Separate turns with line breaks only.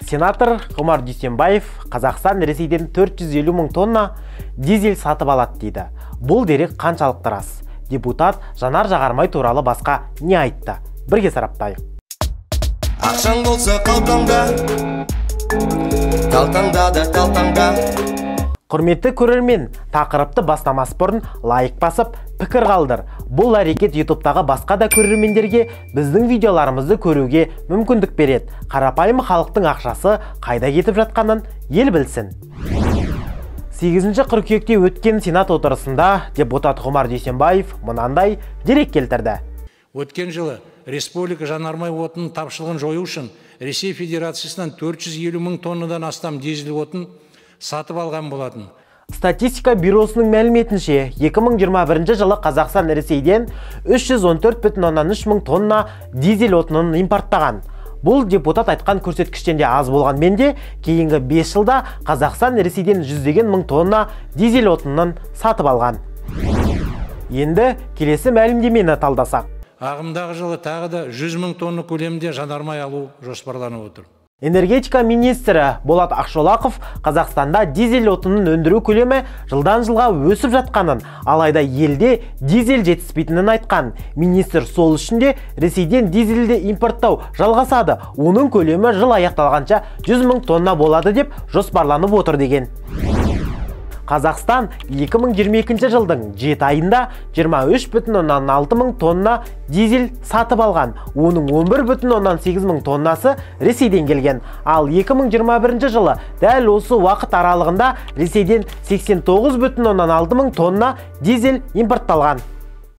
Сенатор Ғұмар Дүйсенбаев Қазақстан Ресейден 450 мың тонна дизель сатып алады дейді. Бұл дерек қаншалықты рас? Депутат Жанар Жағармай туралы басқа не айтты? Бірге сараптайық.
Ақшаң болса қалтаңда, қалтаңда да қалтаңда.
Құрметті көрермен, тақырыпты бастамас бұрын лайк басып, пікір қалдыр. Бұл әрекет YouTube'тағы басқа да көрермендерге біздің видеоларымызды көруге мүмкіндік береді. Қарапайым халықтың ақшасы қайда кетіп жатқанын ел білсін. 8 қыркүйекте өткен Сенат отырысында депутат Ғұмар Дүйсенбаев мынандай дерек келтірді.
Өткен жылы республика жанармай отынның тапшылығын жою үшін Ресей Федерациясынан 450 мың тоннадан астам дизель отын сатып алған болатын.
Статистика бюросының мәліметінше, 2021 жылы Қазақстан Ресейден 314,3 мың тонна дизель отынын импорттаған. Бұл депутат айтқан көрсеткіштен де аз болған менде, кейінгі 5 жылда Қазақстан Ресейден 100 мың тонна дизель отынын сатып алған. Енді келесі мәлімдемені талдасақ.
Ағымдағы жылы тағы да 100 мың тонна көлемінде жанармай алу жоспарланып отыр.
Энергетика министрі Болат Ақшолақов Қазақстанда дизель отынын өндіру көлемі жылдан жылға өсіп жатқанын, алайда елде дизель жетіспейтінін айтқан. Министр сол үшін де Ресейден дизельді импорттау жалғасады. Оның көлемі жыл аяқталғанша 100 мың тонна болады деп жоспарланып отыр деген. Қазақстан 2022 жылдың 7 айында 23,6 мың тонна дизель сатып алған. Оның 11,8 мың тоннасы Ресейден келген. Ал 2021 жылы дәл осы уақыт аралығында Ресейден 89,6 мың тонна дизель импортталған.